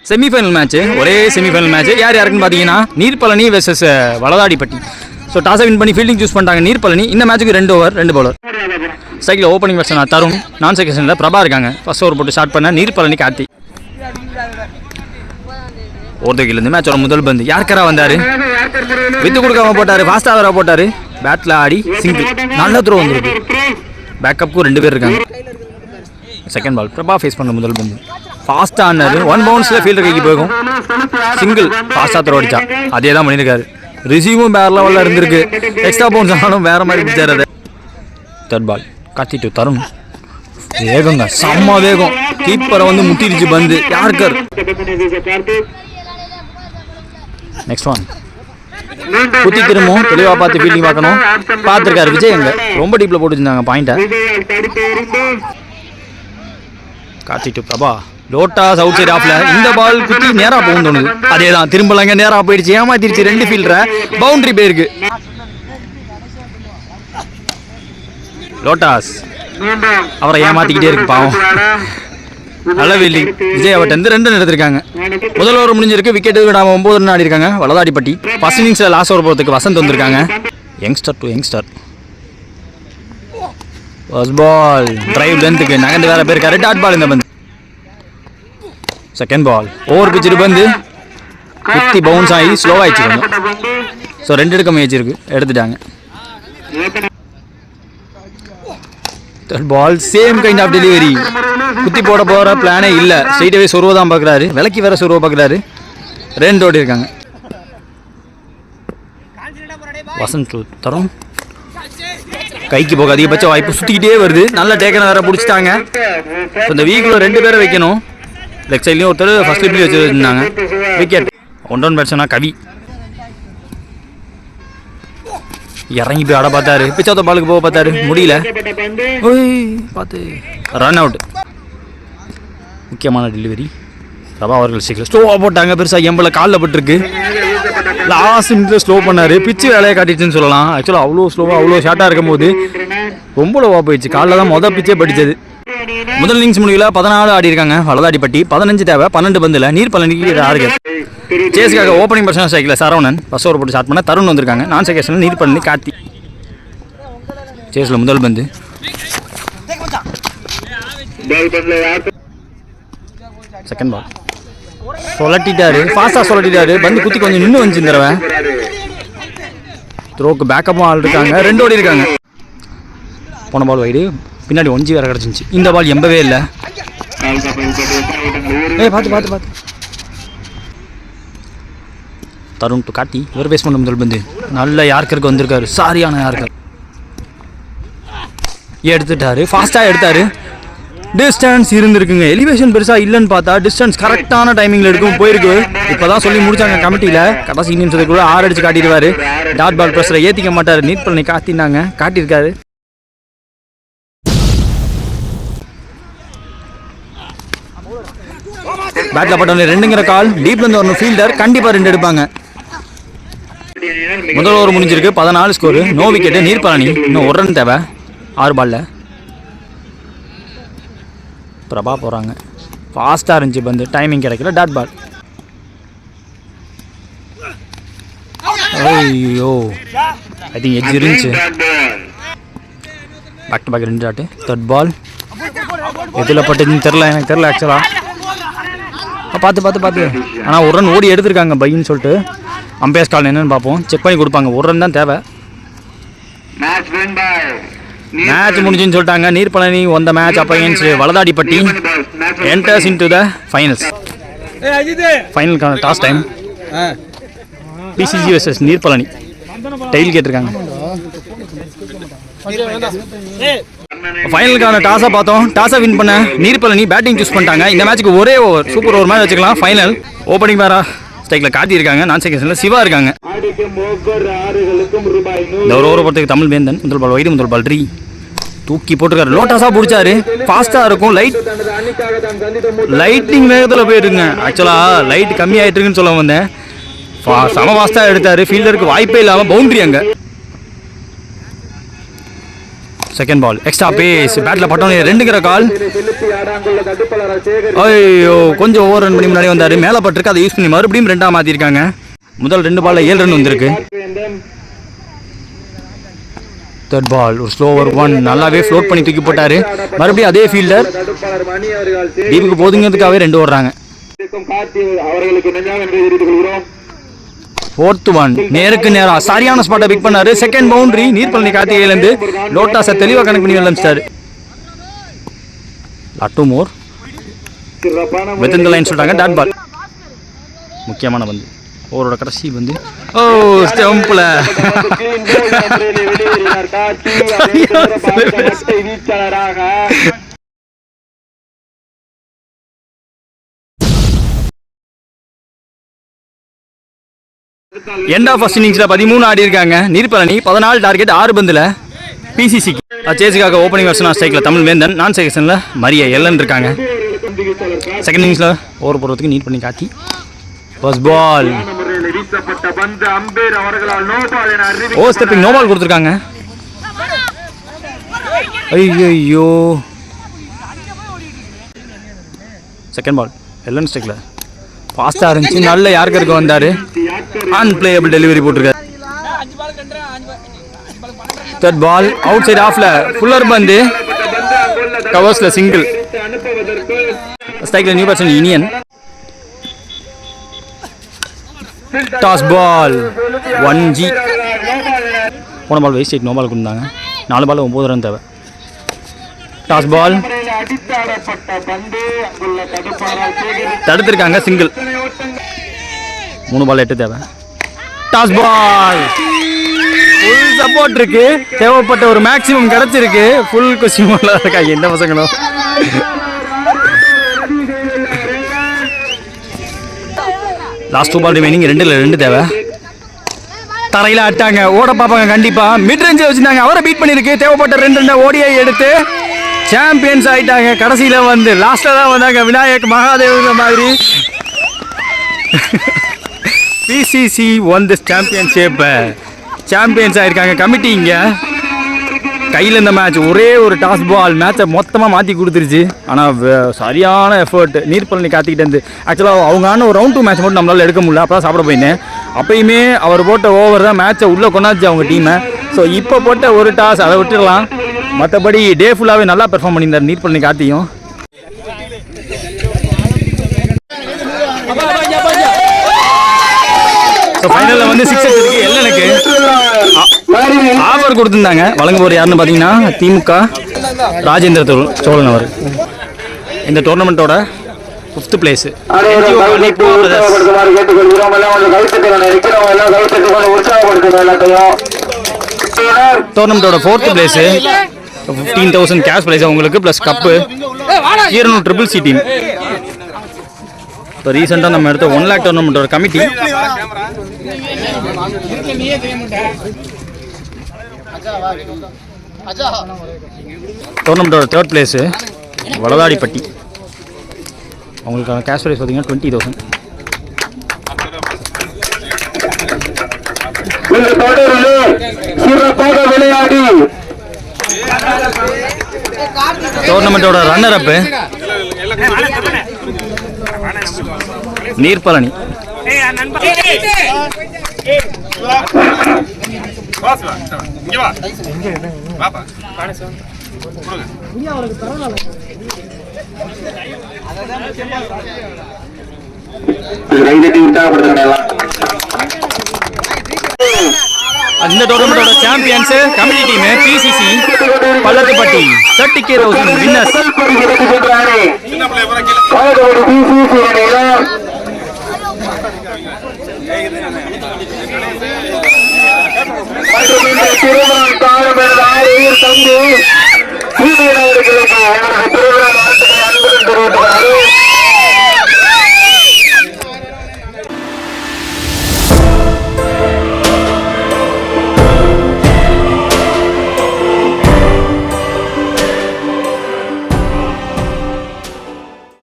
Semi-final match, ஒரே semi-final match. யார் யாருக்குன்னு பார்த்தீங்கன்னா நீர்பழனி வெர்சஸ் வலதாடிப்பட்டி. ஸோ டாஸை வின் பண்ணி ஃபீல்டிங் சூஸ் பண்ணிட்டாங்க நீர்பழனி. இந்த மேட்ச்சுக்கு 2 over 2 bowler. Cycle opening batsman Tarun, நான் செகண்டில் பிரபா இருக்காங்க. ஃபர்ஸ்ட் ஓவர் போட்டு ஸ்டார்ட் பண்ண நீர்பழனி கார்த்தி. ஓர்தகிலேருந்து மேட்சோட முதல் பந்து யாருக்கரா வந்தார், வித்து கொடுக்காம போட்டார், ஃபாஸ்ட் ஆவராக போட்டார், பேட்டில் ஆடி சிங்கிள். நல்ல த்ரோ வந்துருக்கு. பேக்கப்புக்கும் 2 பேர் இருக்காங்க. செகண்ட் பால் பிரபா ஃபேஸ் பண்ண முதல் பந்து ஃபாஸ்ட்டாக ஆனார். 1 பவுன்ஸில் ஃபீல்டர் கைக்கு போகும், சிங்கிள். ஃபாஸ்ட்டாக த்ரோ அடிச்சா அதே தான் பண்ணியிருக்காரு. ரிசீவும் வேறு லெவலில் இருந்திருக்கு. எக்ஸ்ட்ரா பவுன்ஸ் ஆனாலும் வேறு மாதிரி பிடிச்சார். அதை third ball Karthi to Tharun. வேகங்க, செம்ம வேகம். கீப்பரை வந்து முட்டிடுச்சு பந்து. யாருக்கர் நெக்ஸ்ட் ஒன் குத்தி திரும்பவும் தெளிவாக பார்த்து ஃபீல்டிங் பார்க்கணும். பார்த்துருக்காரு விஜய். அங்கே ரொம்ப டீப்பில் போட்டு வச்சிருந்தாங்க பாயிண்ட்டை. கார்த்தி டு பிரபா. லோட்டாஸ் அவுட் சைட் ஆஃப்ல. இந்த பால் குத்தி நேராக போகும் தோணுது. அதே தான் திரும்பலாங்க, நேராக போயிடுச்சு. ஏமாத்திருச்சு 2 ஃபீல்டரை. பவுண்டரி போயிருக்கு. லோட்டாஸ் அவரை ஏமாத்திக்கிட்டே இருக்கு பாவம். நல்ல ஃபீல்டிங். விஜய் அவர்கிட்ட 2 எடுத்திருக்காங்க. முதல் ஓவர் முடிஞ்சிருக்கு. விக்கெட்டு 9 ரன் ஆடி இருக்காங்க வலதாடிப்பட்டி. ஃபர்ஸ்ட் இன்னிங்ஸில் லாஸ்ட் ஓவர் போகிறதுக்கு வசந்த் வந்திருக்காங்க. Youngster to youngster. First ball drive லென்த்துக்கு நகர்ந்து வேற பேருக்காரு. டாட் பால் இந்த பந்து. செகண்ட் பால் ஓவர் பிச்சுட்டு பந்து குத்தி பவுன்ஸ் ஆகி ஸ்லோ ஆயிடுச்சு கொஞ்சம். ஸோ 2 எடுக்க முயற்சி இருக்கு, எடுத்துட்டாங்க. Third ball same kind of delivery. குத்தி போட போகிற பிளானே இல்லை. ஸ்ட்ரைட்டாகவே சொருவ தான் பார்க்குறாரு. விலைக்கு வேற சொருவ பார்க்குறாரு. 2 ஓடி இருக்காங்க. வசந்த் தரும் கைக்கு போக அதிகபட்ச வாய்ப்பு. சுற்றிக்கிட்டே வருது. நல்ல டேக்கனை வேற பிடிச்சிட்டாங்க. இந்த வீக்கில் 2 பேரை வைக்கணும். லெக் சைட்லையும் ஒருத்தர் ஃபர்ஸ்ட் ஸ்லிப்லேயும் வச்சுருந்தாங்க. விக்கெட். 1 ரன் பேட்ஸ்மேனா கவி இறங்கி போய் ஆட பார்த்தாரு. பிச்சாத்த பாலுக்கு போக பார்த்தாரு, முடியல. பார்த்து ரன் அவுட். முக்கியமான டெலிவரி. பிரபா அவர்கள் சீக்கிரம் ஸ்லோவாக போட்டாங்க. பெருசாக எம்பளை காலில் பட்டிருக்கு. லாஸ்ட் மினிட்ல ஸ்லோ பண்ணார். பிச்சு வேலையை காட்டிடுச்சுன்னு சொல்லலாம். ஆக்சுவலாக அவ்வளோ ஸ்லோவாக அவ்வளோ ஷார்ட்டாக இருக்கும் போது ரொம்ப லோவாக போயிடுச்சு. காலில் தான் மொதல் பிச்சே படித்தது. முதல் இன்னிங்ஸ் முடிவில் 14 ஆடி இருக்காங்க வலதாடிப்பட்டி. 15 தேவை. 12 பந்தில் நீர்பழனிக்கு 6 கேப். சேஸ்க்காக ஓப்பனிங் பர்சனல் சைக்கிள் சரவணன் ஃபர்ஸ்ட் ஓவர் போட்டு ஸ்டார்ட் பண்ண தருண் வந்திருக்காங்க. நான் செகண்டில் நீர்பழனி கார்த்தி. சேஸில் முதல் பந்து செகண்ட் பால் சொலட்டிட்டாரு. ஃபாஸ்ட்டாக சொலட்டிட்டாரு. பந்து குத்தி கொஞ்சம் நின்று வந்துச்சு. இந்த தடவை த்ரோக்கு பேக்கப்பும் ஆள் இருக்காங்க. 2 ஓடி இருக்காங்க. போன பால் வைடு பின்னாடி 1 வேற கிடச்சிருந்துச்சு. இந்த பால் எம்பவே இல்லை. பார்த்து தருண் டு கார்த்தி. இவர் பேஸ் பண்ண முதல் பந்து நல்ல யார்கருக்கு வந்திருக்காரு. சாரியான யார்கர் எடுத்துட்டாரு. ஃபாஸ்ட்டாக எடுத்தாரு. டிஸ்டன்ஸ் இருந்திருக்குங்க. எலிவேஷன் பெருசாக இல்லைன்னு பார்த்தா டிஸ்டன்ஸ் கரெக்டான டைமிங்கில் எடுக்கும் போயிருக்கு. இப்போ தான் சொல்லி முடிச்சாங்க கமிட்டியில். கடைசி இன்னிங்ஸுக்குள்ள 6 அடிச்சு காட்டிடுவார். டாட் பால் ப்ரெஷரை ஏற்றிக்க மாட்டார். நீர்பழனி காத்தினாங்க, காட்டியிருக்காரு. பேட்டில் பட்டவங்க 2ங்கிற கால். டீப்லேருந்து வரணும் ஃபீல்டர். கண்டிப்பாக 2 எடுப்பாங்க. முதல் ஓவர் முடிஞ்சிருக்கு. 14 ஸ்கோரு. No wicket. நீர்பழனி இன்னும் 1 ரன் தேவை 6 பாலில். பிரபா போகிறாங்க. ஃபாஸ்ட்டாக இருந்துச்சு பந்து. டைமிங் கிடைக்கல. Dot ball. ஐயோ ஐ திங்க் எட்ஜ் இருந்துச்சு. Back to back 2 dot. Third ball எதில் பட்டுச்சுன்னு தெரில, எனக்கு தெரில ஆக்சுவலாக. பார்த்து ஆனால் 1 ரன் ஓடி எடுத்திருக்காங்க பைன்னு சொல்லிட்டு. அம்பையர்ஸ் கால் என்னன்னு பார்ப்போம். செக் பண்ணி கொடுப்பாங்க. 1 ரன் தான் தேவை. மேட்ச் முடிஞ்சுன்னு சொல்லிட்டாங்க. நீர்பழனி வந்த match against Valathadipatti enters into the finals. ஃபைனலுக்கான toss time. PCC versus Neerpalani. Tail கேட்டிருக்காங்க. ஃபைனலுக்கான டாஸை பார்த்தோம். டாஸை வின் பண்ண நீர்பழனி பேட்டிங் சூஸ் பண்ணிட்டாங்க. இந்த மேட்ச்சுக்கு ஒரே ஓவர் சூப்பர் ஓவர் மேட்ச் வச்சுக்கலாம். ஃபைனல் ஓப்பனிங் வேற ஸ்ட்ரைக்கில் காட்டி இருக்காங்க. நான் செகண்டில் சிவா இருக்காங்க. இந்த ஒரு ஓவர் பொறுத்துக்கு தமிழ் வேந்தன். முதல் பால் வைடு, முதல் பால் 3 தூக்கி போட்டுருக்காரு. லோட்டாஸாக பிடிச்சாரு. ஃபாஸ்ட்டாக இருக்கும். லைட்டிங் வேகத்தில் போயிட்டுருங்க. ஆக்சுவலாக லைட் கம்மி ஆகிட்டு இருக்குன்னு சொல்ல வந்தேன். செம ஃபாஸ்ட்டாக எடுத்தார். ஃபீல்டருக்கு வாய்ப்பே இல்லாமல் பவுண்டரி. அங்கே செகண்ட் பால் எக்ஸ்ட்ரா பேஸ் பேட்டில் பட்டோனே 2ங்கிற கால். ஐயோ கொஞ்சம் ஓவர் ரன் பண்ணி முன்னாடி வந்தார், மேலே பட்டிருக்கு, அதை யூஸ் பண்ணி மறுபடியும் 2ஆக மாற்றிருக்காங்க. முதல் 2 பாலில் 7 ரன் வந்திருக்கு. தேர்ட் பால் ஒரு ஸ்லோவர் 1 நல்லாவே ஃப்ளோட் பண்ணி தூக்கி போட்டார். மறுபடியும் அதே ஃபீல்டர் டீப்புக்கு போதுங்கிறதுக்காகவே 2 ஓடுறாங்க. ஃபோர்த் 1 நேருக்கு நேரம் சரியான ஸ்பாட்டை பிக் பண்ணாரு. செகண்ட் பவுண்டரி நீர்பழனி கார்த்திகையிலேருந்து லோட்டாஸை தெளிவாக கனெக்ட் பண்ணி ஆரம்பிச்சிட்டாரு. 2 more வித்தின் த லைன் சொல்லிட்டாங்க. டாட் பால் முக்கியமான பந்து. ஓவரோட கடைசி பந்து. ஓ ஸ்டம்பில் எண்ட் ஆஃப் ஃபர்ஸ்ட் இன்னிங்ஸில் 13 ஆடி இருக்காங்க. நீர்பழனி 14 டார்கெட் 6 பந்தில். பிசிசிக்கு சேஸுக்காக ஓப்பனிங் வெர்ஷன் ஸ்ட்ரைக்கில் தமிழ் வேந்தன், நான் செகஷனில் மரிய எல்லன் இருக்காங்க. செகண்ட் இன்னிங்ஸில் ஓவர் போடுறதுக்கு நீட் பண்ணி காட்டி ஃபர்ஸ்ட் பால் ஓ ஸ்டெப்பிங் நோ பால் கொடுத்துருக்காங்க. ஐயோ செகண்ட் பால் எல்லன் ஸ்ட்ரைக்கில் ஃபாஸ்ட்டாக இருந்துச்சு, நல்ல யாருக்கருக்கு வந்தார், அன்பிளேயபிள் டெலிவரி போட்டிருக்காரு. தேர்ட் பால் அவுட் சைட் ஆஃப்ல ஃபுல்லர் பந்து கவர்ஸில் சிங்கிள். ஸ்ட்ரைக்கில் நியூ பேட்ஸ்மேன் இனியன். டாஸ் பால் 1G. போன பால் வேஸ்ட் நோ பால் கொடுத்தாங்க. 4 பால் 9 ரன் தேவை. டாஸ் பால் தடுத்திருக்காங்க சிங்கிள். 3 பால் 8 தேவை. டாஸ் பால் ஃபுல் சப்போர்ட் இருக்கு, தேவைப்பட்ட ஒரு மேக்ஸிமம் கிடைச்சிருக்கு. ஃபுல் கொஸ்டின் இருக்காங்க எந்த பசங்களும். லாஸ்ட் 2 பால் ரிமைனிங், 2ல் 2 தேவை. தரையில் அட்டாங்க, ஓட பார்ப்பாங்க கண்டிப்பா. மிட் ரேஞ்சில் வச்சிருந்தாங்க, அவரை பீட் பண்ணிருக்கு. தேவைப்பட்ட 2 ஓடிஐ எடுத்து சாம்பியன்ஸ் ஆயிட்டாங்க. கடைசியில் வந்து லாஸ்ட்டில் தான் வந்தாங்க விநாயக் மகாதேவ் மாதிரி. BCC won this championship, champions ஆயிருக்காங்க கமிட்டி. இங்கே கையில் இந்த மேட்ச் ஒரே ஒரு டாஸ் பால் மேட்சை மொத்தமாக மாற்றி கொடுத்துருச்சு. ஆனால் சரியான எஃபர்ட் நீர்பழனி காத்திக்கிட்டு இருந்து. ஆக்சுவலாக அவங்க ஒரு ரவுண்ட் 2 மேட்ச் மட்டும் நம்மளால் எடுக்க முடியல, அப்போ தான் சாப்பிட போயிருந்தேன். அப்பயுமே அவர் போட்ட ஓவர் தான் மேட்சை உள்ளே கொண்டாச்சு அவங்க டீமை. ஸோ இப்போ போட்ட ஒரு டாஸ் அதை விட்டுடலாம். மற்றபடி டே ஃபுல்லாகவே நல்லா பெர்ஃபார்ம் பண்ணியிருந்தார் நீர்பழனி கார்த்தியும். ஸோ ஃபைனலில் வந்து 6 அடிச்சிருக்கு. எல்லனுக்கு ஆஃபர் கொடுத்துருந்தாங்க. வழங்க போகிற யாருன்னு பார்த்தீங்கன்னா திமுக ராஜேந்திர சோழன் அவர். இந்த டோர்னமெண்ட்டோட 5th பிளேஸ். டோர்னமெண்ட்டோட 4th பிளேஸு 15,000 கேஷ் ப்ரைஸ் அவங்களுக்கு plus cup. 200 triple C team. இப்போ ரீசெண்டாக நம்ம எடுத்த 1 lakh டோர்னமெண்ட்டோட கமிட்டி. டோர்னமெண்ட்டோட 3rd பிளேஸு வளதாடிப்பட்டி. அவங்களுக்கான கேஷ் ப்ரைஸ் பார்த்தீங்கன்னா 20,000. டோர்னமெண்ட்டோட ரன்னர் அப்பு நீர்பழனி. இந்த டோர்னமெண்டோட champions committee team PCC Pallathupatti 30,000 winners. திருமணம்